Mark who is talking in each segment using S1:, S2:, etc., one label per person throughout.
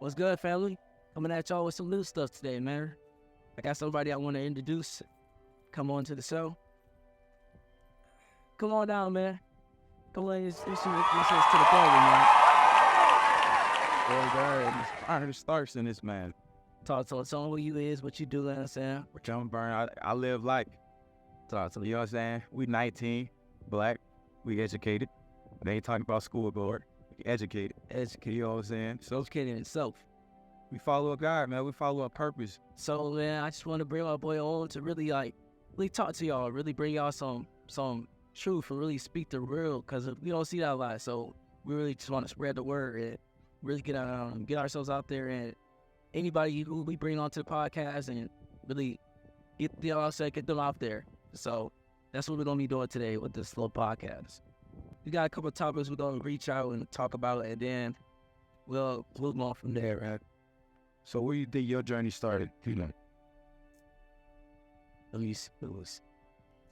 S1: What's good, family? Coming at y'all with some new stuff today, man. I got somebody I want to introduce. Come on to the show. Come on down, man. Come on, introduce us to the family, man.
S2: Iron starts in this man.
S1: Talk to us on who you is, what you do, you know what I'm saying?
S2: John Byrne, I live like.
S1: Talk to
S2: You know what I'm saying? We 19, black, we educated. They ain't talking about school board. We educated. You know what I'm saying? So
S1: educating itself.
S2: we follow a God, man. We follow a purpose.
S1: So, man, I just want to bring my boy on to really talk to y'all, really bring y'all some truth and really speak the real, because we don't see that a lot. So we really just want to spread the word and really get ourselves out there, and anybody who we bring onto the podcast and really get them out there. So that's what we're gonna be doing today with this little podcast. We got a couple of topics we're gonna reach out and talk about, and then we'll move on from there, right?
S2: So where you think your journey started?
S1: Let me see.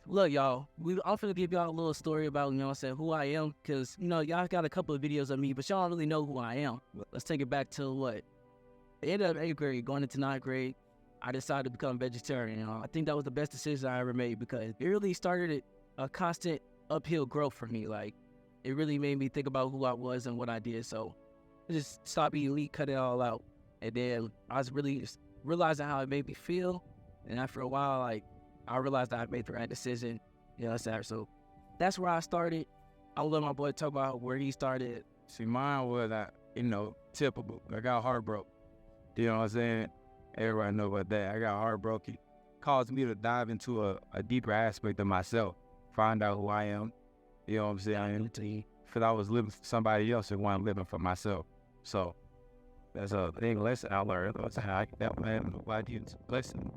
S1: Look, y'all, I'm finna give y'all a little story about, you know what I'm saying, who I am, because, you know, y'all got a couple of videos of me, but y'all don't really know who I am. Let's take it back to what? The end of 8th grade, going into 9th grade, I decided to become a vegetarian. You know? I think that was the best decision I ever made, because it really started a constant uphill growth for me. Like, it really made me think about who I was and what I did. So I just stopped eating meat, cut it all out. And then I was really just realizing how it made me feel. And after a while, like, I realized that I made the right decision. You know what I'm saying? So that's where I started. I'll let my boy talk about where he started.
S2: See, mine was, typical. I got heartbroken. You know what I'm saying? Everybody know about that. I got heartbroken. Caused me to dive into a deeper aspect of myself. Find out who I am. You know what I'm saying? Because I was living for somebody else and wasn't living for myself. So that's a big lesson I learned. That's how I that man. Why do you lesson?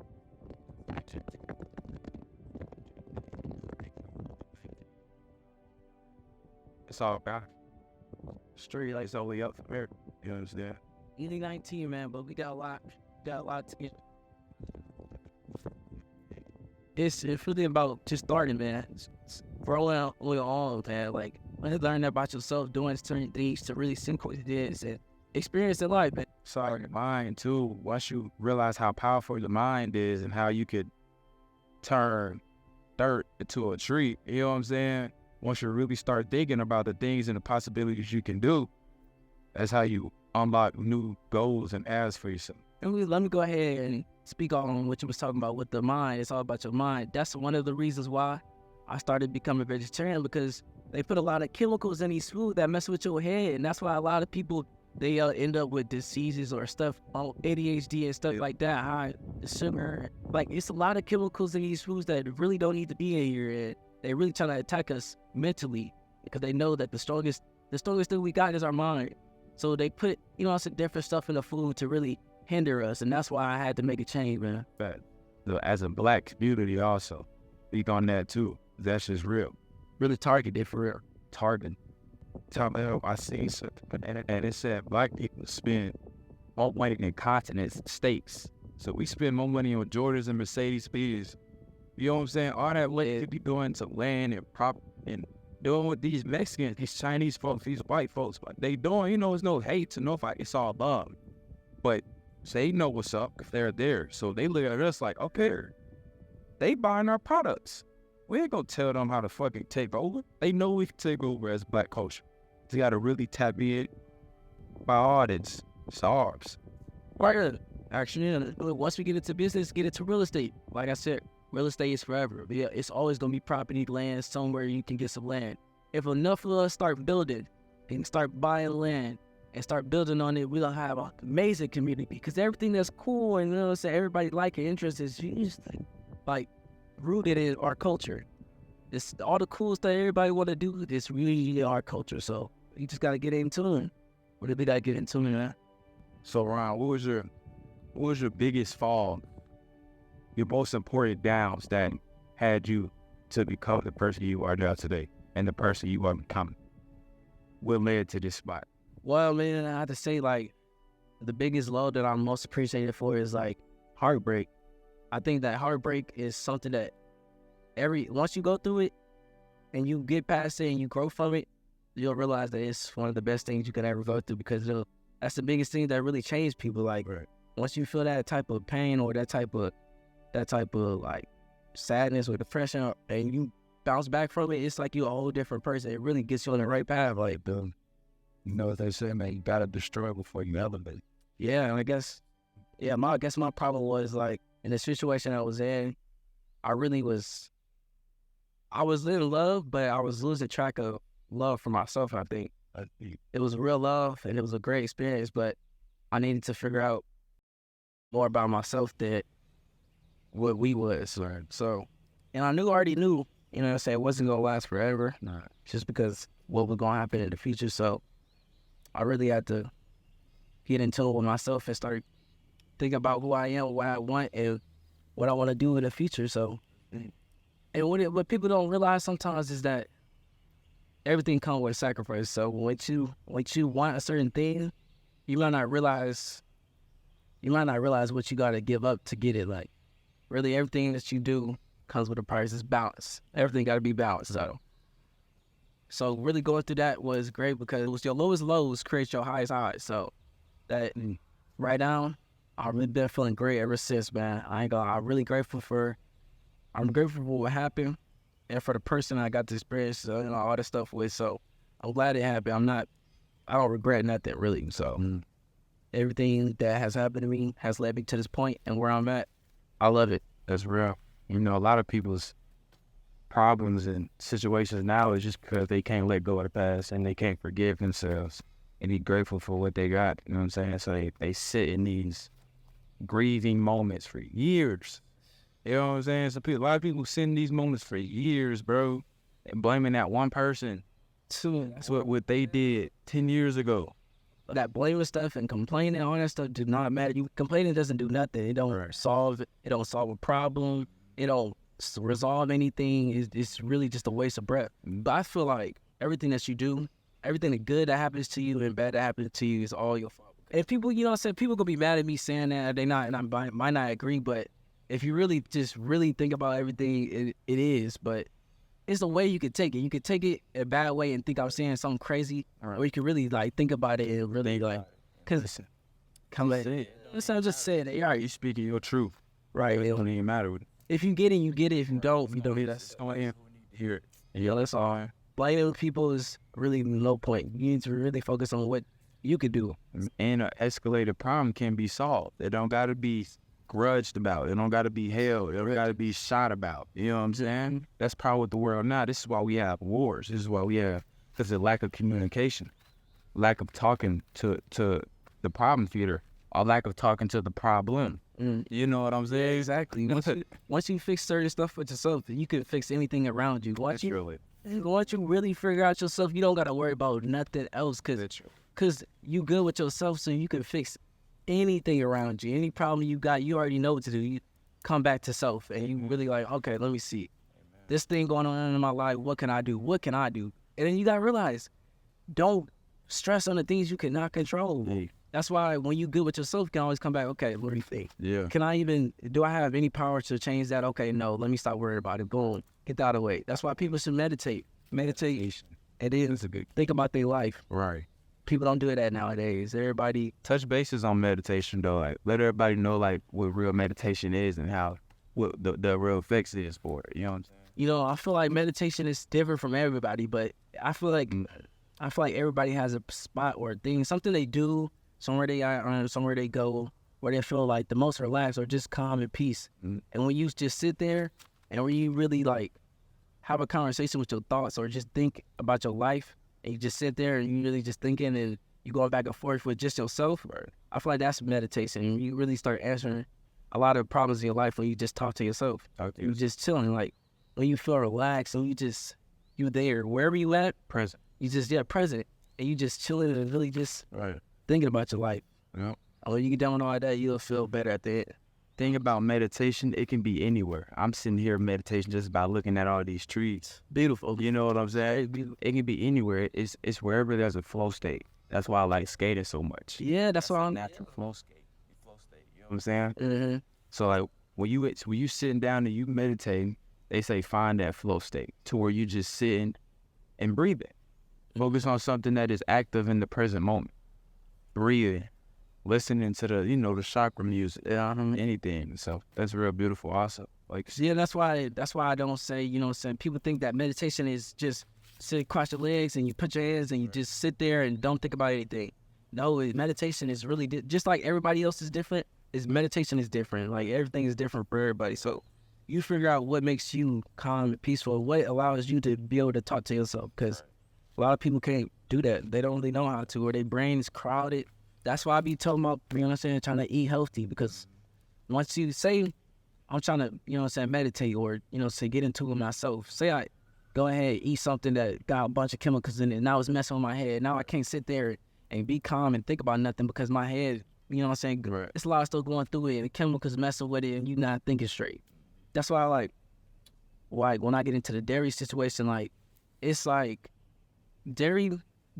S2: It's all about street lights only up from here. You understand?
S1: Only 19, man, but we got a lot to get. It's really about just starting, man. It's growing on, man. Like, learning about yourself, doing certain things to really see what it is and experience in life, man.
S2: Sorry, the mind too. Once you realize how powerful the mind is and how you could turn dirt into a tree, you know what I'm saying? Once you really start thinking about the things and the possibilities you can do, that's how you unlock new goals and asks for yourself.
S1: And let me go ahead and speak on what you was talking about with the mind. It's all about your mind. That's one of the reasons why I started becoming vegetarian, because they put a lot of chemicals in these food that mess with your head, and that's why a lot of people, they end up with diseases or stuff, ADHD and stuff like that, high sugar. Like, it's a lot of chemicals in these foods that really don't need to be in your head. They really trying to attack us mentally, because they know that the strongest thing we got is our mind. So they put, some different stuff in the food to really hinder us, and that's why I had to make a change, man.
S2: But as a black community also, speak on that too. That's just real.
S1: Really targeted for real.
S2: Targeted. I seen something, and it said black people spend more money in continents, states. So we spend more money on Jordans and Mercedes Benz. You know what I'm saying? All that money could be going to land and prop and doing with these Mexicans, these Chinese folks, these white folks. But they doing, it's no hate to no fight. It's all love. But they know what's up if they're there. So they look at us like, okay, they buying our products. We ain't gonna tell them how to fucking take over. They know we can take over as black culture. They gotta really tap in by all this. It's ours.
S1: Right. Actually, once we get into business, get into real estate. Like I said, real estate is forever. Yeah, it's always gonna be property, land, somewhere you can get some land. If enough of us start building and start buying land and start building on it, we'll have an amazing community, because everything that's cool and everybody like and interest is just like rooted in our culture. It's all the cool stuff everybody want to do. It's really our culture. So you just gotta get in tune. What did we gotta get in tune, man?
S2: So Ron, what was your biggest fall? Your most important downs that had you to become the person you are now today and the person you are becoming? What led to this spot?
S1: Well, man, I have to say, like, the biggest low that I'm most appreciated for is, like, heartbreak. I think that heartbreak is something that once you go through it and you get past it and you grow from it, you'll realize that it's one of the best things you could ever go through, because That's the biggest thing that really changed people. Like, once you feel that type of pain or that type of like sadness or depression, and you bounce back from it, it's like you're a whole different person. It really gets you on the right path. Like,
S2: You know what they say, man, you gotta destroy before you elevate.
S1: yeah, and I guess my problem was, like, in the situation I was in, I was in love, but I was losing track of love for myself. I think it was real love and it was a great experience, but I needed to figure out more about myself than what we was.
S2: Right.
S1: So, and I already knew, you know what I'm saying, it wasn't gonna last forever.
S2: Nah.
S1: Just because what was gonna happen in the future. So I really had to get in tune with myself and start thinking about who I am, what I want, and what I want to do in the future. So, and what people don't realize sometimes is that everything comes with a sacrifice. So when you want a certain thing, you might not realize what you got to give up to get it. Like, really, everything that you do comes with a price. It's balance. Everything got to be balanced. So really going through that was great because it was your lowest lows create your highest highs. So that right now, I've really been feeling great ever since, man. I'm really grateful for what happened and for the person I got to experience all that stuff with. So I'm glad it happened. I don't regret nothing really. So everything that has happened to me has led me to this point, and where I'm at, I love it.
S2: That's real. You know, a lot of people's problems and situations now is just because they can't let go of the past and they can't forgive themselves and be grateful for what they got. You know what I'm saying? So they sit in these grieving moments for years. You know what I'm saying? So a lot of people sit in these moments for years, bro, and blaming that one person. That's what they did 10 years ago.
S1: That blaming stuff and complaining, all that stuff do not matter. Complaining doesn't do nothing. It don't solve it. It don't solve a problem. It don't resolve anything. It's really just a waste of breath. But I feel like everything that you do, everything the good that happens to you and bad that happens to you is all your fault. And people, you know what I'm saying, people gonna be mad at me saying that. They might not agree, but if you really think about everything, it is. But it's the way you could take it. You could take it a bad way and think I'm saying something crazy, or you could really like think about it and really like, cause come back. I'm just saying that.
S2: You're speaking your truth.
S1: Right.
S2: It don't even matter.
S1: If you get it, you get it. If you don't, you don't. That's
S2: hear it.
S1: Yeah, that's all. Blaming people is really no point. You need to really focus on what you could do.
S2: And an escalated problem can be solved. It don't got to be grudged about. It don't got to be held. It don't got to be shot about. You know what I'm saying? That's probably with the world now. This is why we have wars. This is why we have, because of lack of communication, lack of talking to the problem theater, or lack of talking to the problem. You know what I'm saying?
S1: Yeah, exactly. Once you fix certain stuff with yourself, you can fix anything around you. Once you really figure out yourself, you don't got to worry about nothing else, because you good with yourself, so you can fix anything around you. Any problem you got, you already know what to do. You come back to self, and you really like, okay, let me see. This thing going on in my life, what can I do? What can I do? And then you got to realize, don't stress on the things you cannot control.
S2: Hey.
S1: That's why when you good with yourself, you can always come back, okay, what do you think?
S2: Yeah.
S1: Do I have any power to change that? Okay, no, let me stop worrying about it. Boom, get that out of the way. That's why people should meditate. Meditation. And then think about their life.
S2: Right.
S1: People don't do that nowadays. Everybody
S2: touch bases on meditation though. Like, let everybody know like what real meditation is and how what the real effects is for it. You know what I'm saying?
S1: You know, I feel like meditation is different from everybody, but I feel like everybody has a spot or a thing, something they do, somewhere they are, somewhere they go, where they feel like the most relaxed or just calm and peace. And when you just sit there and when you really like have a conversation with your thoughts or just think about your life, and you just sit there and you really just thinking and you going back and forth with just yourself, I feel like that's meditation. You really start answering a lot of problems in your life when you just talk to yourself. You just chilling, like when you feel relaxed and you there, wherever you at,
S2: present.
S1: You just present, and you just chilling and really just thinking about your life.
S2: Yeah.
S1: When you get done with all that, you'll feel better at the end.
S2: Thing about meditation, it can be anywhere. I'm sitting here meditation just by looking at all these trees.
S1: Beautiful.
S2: You know what I'm saying? It can be anywhere. It's wherever there's a flow state. That's why I like skating so much.
S1: Yeah, that's why I'm
S2: natural flow state. You know what I'm saying?
S1: Mm-hmm.
S2: So like when you sitting down and you meditating, they say find that flow state to where you just sitting and breathing. Focus on something that is active in the present moment. breathing, listening to the, the chakra music, anything. So that's real beautiful also. Like,
S1: Yeah, that's why I don't say, people think that meditation is just sit across your legs and you put your hands and you just sit there and don't think about anything. No, meditation is really just like everybody else is different. Meditation is different. Like everything is different for everybody. So you figure out what makes you calm and peaceful, what allows you to be able to talk to yourself. Because a lot of people can't do that. They don't really know how to, or their brain's crowded. That's why I be talking about, trying to eat healthy. Because once you say, I'm trying to, meditate or, say get into it myself. Say I go ahead and eat something that got a bunch of chemicals in it. Now it's messing with my head. Now I can't sit there and be calm and think about nothing because my head,
S2: right.
S1: it's a lot of stuff going through it and the chemicals messing with it and you not thinking straight. That's why I like when I get into the dairy situation, like, it's like dairy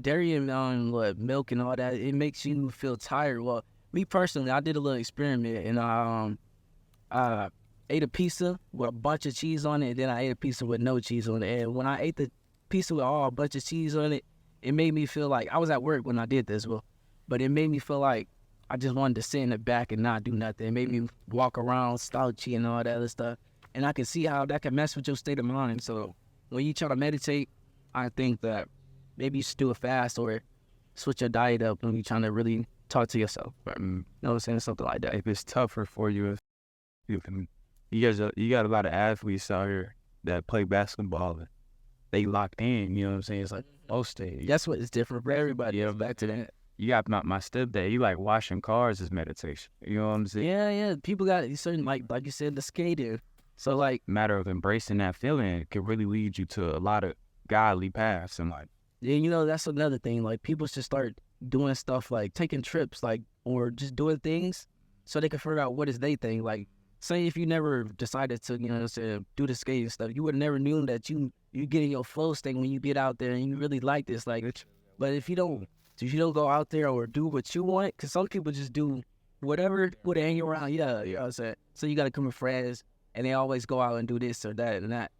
S1: and milk and all that, it makes you feel tired. Well, me personally, I did a little experiment and I ate a pizza with a bunch of cheese on it, and then I ate a pizza with no cheese on it. And when I ate the pizza with a bunch of cheese on it, it made me feel like I was at work when I did this, but it made me feel like I just wanted to sit in the back and not do nothing. It made me walk around slouchy and all that other stuff. And I can see how that can mess with your state of mind. So when you try to meditate, I think that maybe you should do it fast or switch your diet up when you're trying to really talk to yourself. You know what I'm saying? Something like that.
S2: If it's tougher for you, you got a lot of athletes out here that play basketball and they locked in, you know what I'm saying? It's like most days.
S1: That's what is different for everybody. Yeah, back to that.
S2: You got my stepdad, he like washing cars is meditation. You know what I'm saying?
S1: Yeah. People got certain, like you said, the skating. So like,
S2: matter of embracing that feeling can really lead you to a lot of godly paths in life.
S1: Yeah, that's another thing. Like, people should start doing stuff like taking trips, like, or just doing things so they can figure out what is they thing. Like, say if you never decided to, do the skating stuff, you would have never knew that you get in your flow state when you get out there and you really like this. Like, but if you don't go out there or do what you want, because some people just do whatever would hang around. Yeah, you know what I'm saying? So you got to come with friends and they always go out and do this or that and that.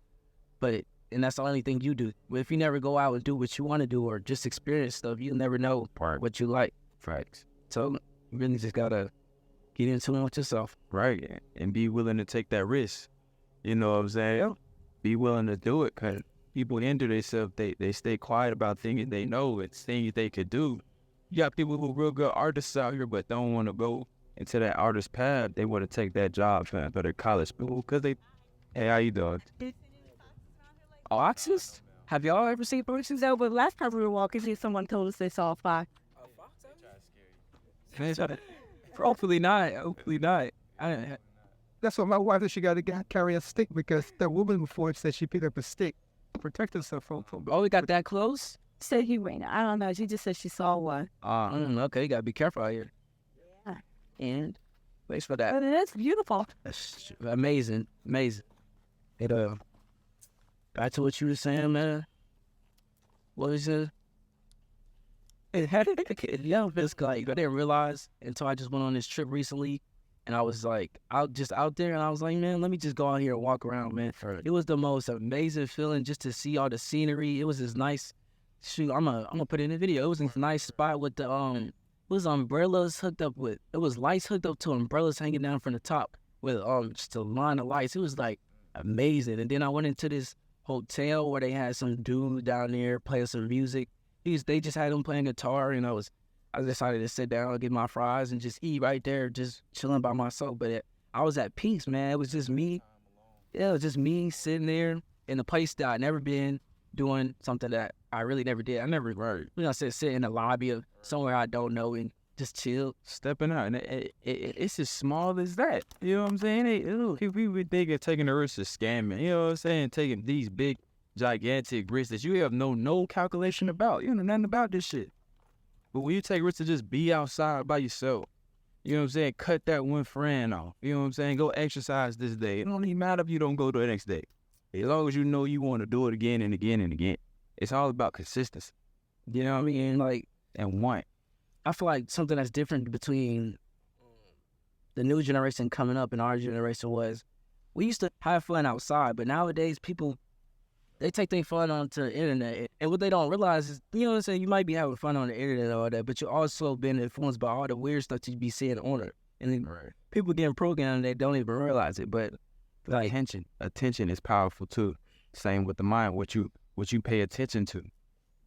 S1: And that's the only thing you do. But if you never go out and do what you want to do or just experience stuff, you'll never know what you like.
S2: Facts.
S1: So you really just got to get into it with yourself.
S2: Right. And be willing to take that risk. You know what I'm saying? Yeah. Be willing to do it, because people enter themselves, they stay quiet about things they know and things they could do. You got people who are real good artists out here but don't want to go into that artist path. They want to take that job for their college school because they, hey, how you doing?
S1: Foxes? Have y'all ever seen foxes?
S3: No, but last time we were walking, someone told us they saw a fox.
S1: Hopefully not.
S4: That's what my wife said. She got to carry a stick because the woman before said she picked up a stick to protect herself from.
S1: Oh, we got that close?
S3: Said he ran. I don't know. She just said she saw one.
S1: Okay, you got to be careful out here.
S3: Yeah.
S1: And thanks for that.
S3: But it is beautiful.
S1: That's amazing. It back to what you were saying, man. What was it? It's like I didn't realize until I just went on this trip recently, and I was like out there, and I was like, man, let me just go out here and walk around, man. It was the most amazing feeling just to see all the scenery. It was this nice. Shoot, I'm gonna put it in a video. It was this nice spot with the umbrellas hooked up with. It was lights hooked up to umbrellas hanging down from the top with just a line of lights. It was like amazing. And then I went into this hotel where they had some dude down there playing some music. They just had him playing guitar, and I decided to sit down and get my fries and just eat right there, just chilling by myself. But I was at peace, man. It was just me. Yeah, it was just me sitting there in a place that I'd never been, doing something that I really never did. I never, sit in the lobby of somewhere I don't know and just chill.
S2: Stepping out. And it's as small as that. You know what I'm saying? People think of taking the risk of scamming. You know what I'm saying? Taking these big, gigantic risks that you have no calculation about. You know nothing about this shit. But when you take risks to just be outside by yourself, you know what I'm saying? Cut that one friend off. You know what I'm saying? Go exercise this day. It don't even matter if you don't go the next day. As long as you know you want to do it again and again and again. It's all about consistency.
S1: You know what I mean?
S2: And want.
S1: I feel like something that's different between the new generation coming up and our generation was we used to have fun outside, but nowadays people they take their fun onto the internet. And what they don't realize is, you know what I'm saying, you might be having fun on the internet and all that, but you're also being influenced by all the weird stuff you be seeing on it. And then people getting programmed, they don't even realize it. But like
S2: attention is powerful too. Same with the mind. What you pay attention to.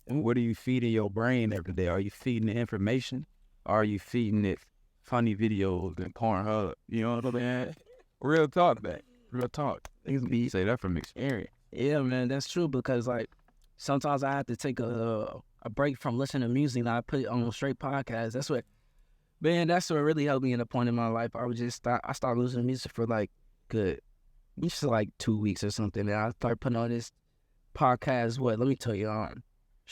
S2: And what are you feeding your brain every day? Are you feeding it information? Or are you feeding it funny videos and Pornhub? You know what I'm saying? Real talk, man. Real talk. You say that from experience.
S1: Yeah, man, that's true, because like sometimes I have to take a break from listening to music and I put it on a straight podcast. That's what really helped me in a point in my life. I started listening to music for like just like 2 weeks or something, and I started putting on this podcast. Let me tell you, I'm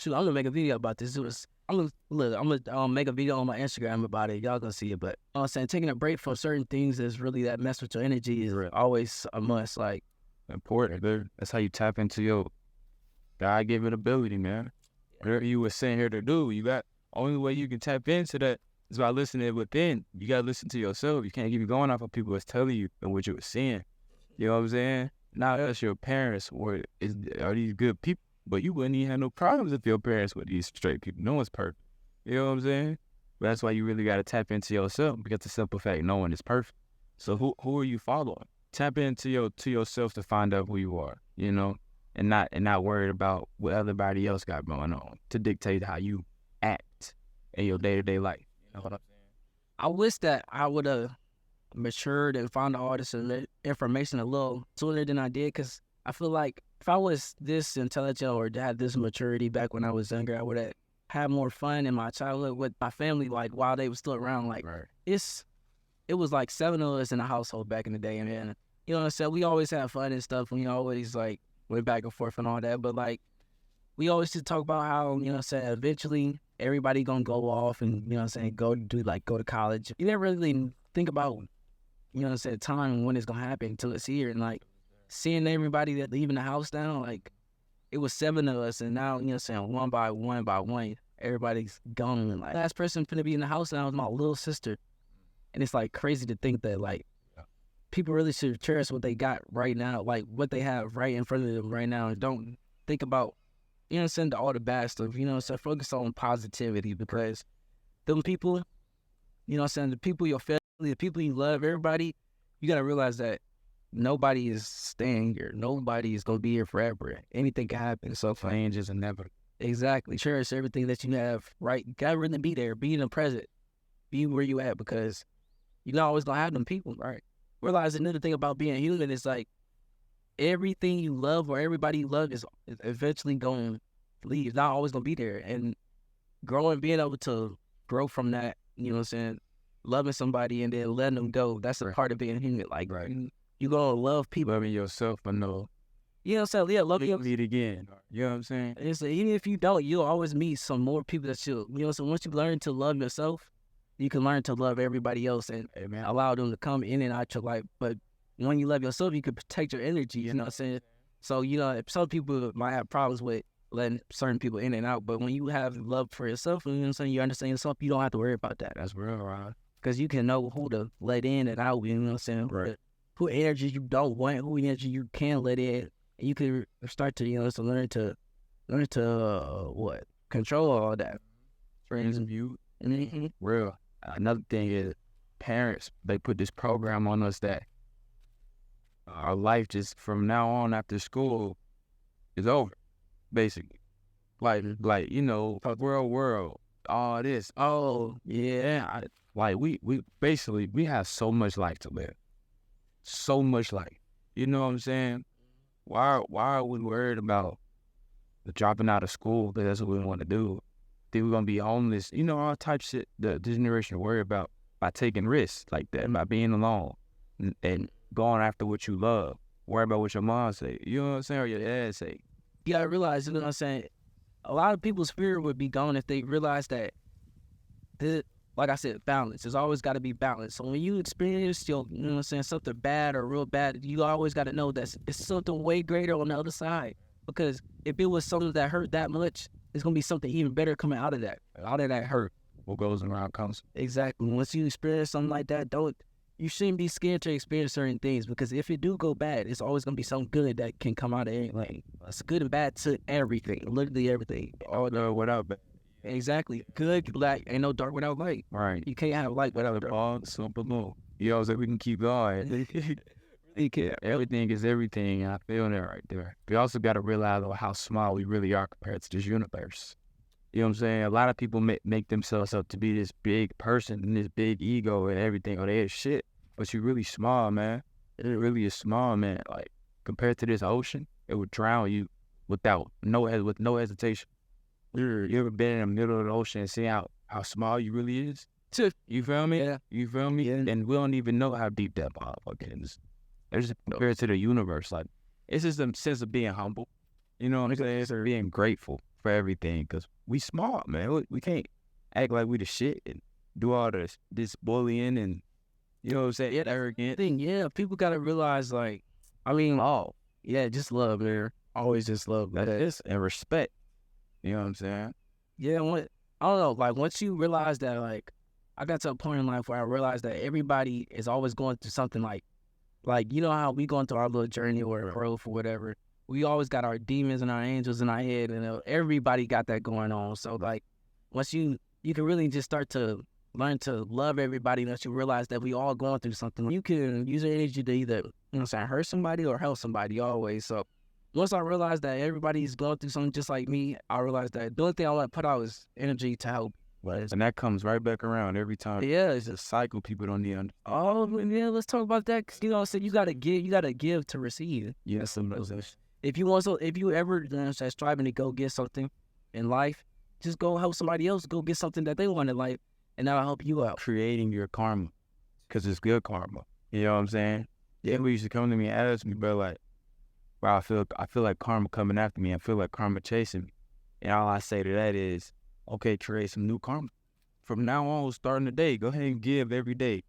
S1: gonna make a video about this. I'm gonna make a video on my Instagram about it. Y'all gonna see it, but I'm saying taking a break from certain things is really that mess with your energy is always a must. Like,
S2: important, dude. That's how you tap into your God-given ability, man. Whatever you were sent here to do, only way you can tap into that is by listening within. You gotta listen to yourself. You can't keep going off of people that's telling you and what you were seeing. You know what I'm saying? Not us, your parents are these good people, but you wouldn't even have no problems if your parents were these straight people. No one's perfect. You know what I'm saying? But that's why you really gotta tap into yourself, because the simple fact, no one is perfect. So who are you following? Tap into yourself to find out who you are, you know, and not worried about what everybody else got going on to dictate how you act in your day-to-day life. You know what I'm saying?
S1: I wish that I would have matured and found all this information a little sooner than I did, because I feel like if I was this intelligent or had this maturity back when I was younger, I would have had more fun in my childhood with my family, like while they were still around. Like, it was like 7 of us in the household back in the day, and then, you know what I'm saying, we always had fun and stuff, and we always like went back and forth and all that, but like we always just talk about how, you know what I'm saying, eventually everybody gonna go off and, you know what I'm saying, go to college. You never really think about, you know what I'm saying, time and when it's gonna happen until it's here. And like seeing everybody that leaving the house now, like it was 7 of us, and now, you know what I'm saying, one by one, everybody's gone. And like last person finna be in the house now is my little sister. And it's like crazy to think that like people really should cherish what they got right now, like what they have right in front of them right now, and don't think about, you know what I'm saying, all the bad stuff. You know what I'm saying, focus on positivity, because them people, you know what I'm saying, the people, your family, the people you love, everybody, you gotta realize that nobody is staying here. Nobody is gonna be here forever. Anything can happen. So
S2: change is inevitable.
S1: Exactly. Cherish everything that you have, right? You gotta really be there. Be in the present. Be where you at, because you're not always gonna have them people, right? Realize another thing about being human is like everything you love or everybody you love is eventually going to leave. It's not always gonna be there. And being able to grow from that, you know what I'm saying, loving somebody and then letting them go, that's a part of being human. Like, you gonna love people.
S2: Loving yourself, but no.
S1: You know what I'm saying? Yeah, love yourself.
S2: Meet again. You know what I'm saying?
S1: It's like, even if you don't, you'll always meet some more people that you know, so once you learn to love yourself, you can learn to love everybody else and allow them to come in and out your life. But when you love yourself, you can protect your energy, you know what I'm saying? So, you know, some people might have problems with letting certain people in and out, but when you have love for yourself, you know what I'm saying, you understand yourself, you don't have to worry about that.
S2: That's real, right?
S1: Because you can know who to let in and out, you know what I'm saying?
S2: Right.
S1: Who energy you don't want, who energy you can let in. And you can start to, you know, so learn to control all that.
S2: Transmute.
S1: Mm-hmm.
S2: Real. Another thing is parents, they put this program on us that our life just from now on after school is over, basically. Like you know, world, all this.
S1: Oh, yeah.
S2: We basically, we have so much life to live. So much life. You know what I'm saying? Why are we worried about dropping out of school? Because that's what we want to do. Think we're gonna be homeless, you know, all types of shit this generation worry about by taking risks like that, by being alone and going after what you love. Worry about what your mom say, you know what I'm saying, or your dad say.
S1: You gotta realize, you know what I'm saying, a lot of people's fear would be gone if they realize that, like I said, balance. There's always got to be balance. So when you experience you know what I'm saying, something bad or real bad, you always got to know that it's something way greater on the other side. Because if it was something that hurt that much, it's gonna be something even better coming out of that hurt.
S2: What goes around comes.
S1: Exactly. Once you experience something like that, you shouldn't be scared to experience certain things, because if it do go bad, it's always gonna be something good that can come out of it. Like, it's good and bad to everything, literally everything.
S2: Oh no, without bad.
S1: Exactly, good, black, ain't no dark without light.
S2: Right.
S1: You can't have light without
S2: The
S1: dark.
S2: ball, simple move. You know, so we can keep going. Everything is everything. I feel that right there. We also got to realize how small we really are compared to this universe. You know what I'm saying? A lot of people make themselves up to be this big person and this big ego and everything. Oh, they is shit. But you're really small, man. It really is small, man. Like, compared to this ocean, it would drown you with no hesitation. You ever been in the middle of the ocean and see how small you really is? You feel me?
S1: Yeah.
S2: You feel me?
S1: Yeah.
S2: And we don't even know how deep that motherfucker is. It's just compared to the universe. Like, it's just a sense of being humble. You know what I'm saying? It's being grateful for everything, because we smart, man. We can't act like we the shit and do all this bullying and, you know what I'm saying, arrogant.
S1: Yeah, people gotta realize, like, I mean, just love, man. Always just love.
S2: That's it. And respect. You know what I'm saying?
S1: Yeah, I don't know, like, once you realize that, like, I got to a point in life where I realized that everybody is always going through something, like, you know how we going through our little journey or growth or whatever. We always got our demons and our angels in our head, and everybody got that going on. So, like, once you can really just start to learn to love everybody, once you realize that we all going through something. You can use your energy to either, you know what I'm saying, hurt somebody or help somebody always. So, once I realized that everybody's going through something just like me, I realized that the only thing I want to put out is energy to help.
S2: And that comes right back around every time.
S1: Yeah,
S2: It's a cycle people don't need to
S1: oh yeah, let's talk about that. 'Cause, you know what I'm saying, you gotta give to receive.
S2: Yes,
S1: If you ever, you know what I'm saying, striving to go get something in life, just go help somebody else go get something that they want in life, and that'll help you out.
S2: creating your karma, because it's good karma. You know what I'm saying? Yeah, people used to come to me and ask me, bro, like, bro, I feel like karma coming after me. I feel like karma chasing me. And all I say to that is, okay, create some new karma. From now on, starting today, go ahead and give every day.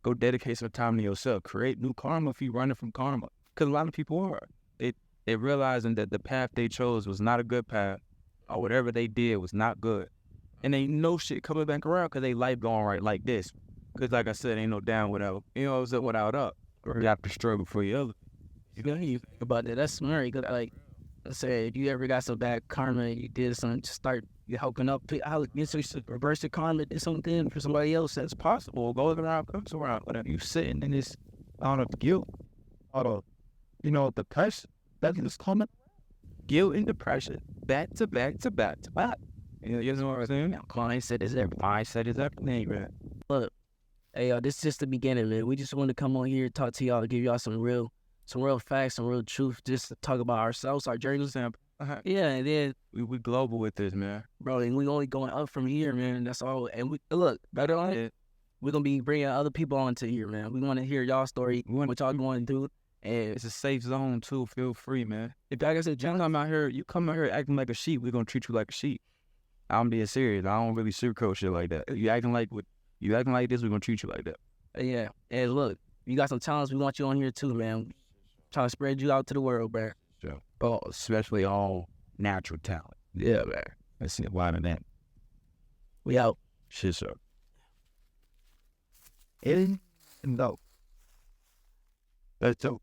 S2: Go dedicate some time to yourself. Create new karma if you're running from karma. Because a lot of people are. They realizing that the path they chose was not a good path, or whatever they did was not good. And ain't no shit coming back around because they life going right like this. Because like I said, ain't no down without, you know, it's up without up. Or you have to struggle for your other.
S1: You know, you think about that. That's smart. Because, like, let's say if you ever got some bad karma and you did something, just start helping up. Reverse the karma, do something for somebody else. That's possible. Goes around, comes around. But if you sitting in this,
S4: Out of guilt, out of, depression, that is coming.
S1: guilt and depression, back to back to back to back.
S2: You know what I'm saying?
S1: Mindset is everything, man. Look, hey, this is just the beginning, man. We just wanted to come on here, talk to y'all, give y'all some real facts, some real truth, just to talk about ourselves, our journeys. Yeah, and then
S2: We global with this, man.
S1: bro, and we only going up from here, man. That's all. And we look better on it. We're gonna be bringing other people onto here, man. We want to hear y'all story, what y'all going through. And
S2: It's a safe zone too. Feel free, man.
S1: if like I said,
S2: You come out here acting like a sheep, we're gonna treat you like a sheep. I'm being serious. I don't really sugarcoat shit like that. You acting like this, we're gonna treat you like that.
S1: yeah. And look, you got some talents. We want you on here too, man. Trying to spread you out to the world, bro.
S2: So, especially all natural talent.
S1: Yeah, man.
S2: Let's see why than that.
S1: We out.
S2: Shit, sir.
S4: No. That's dope.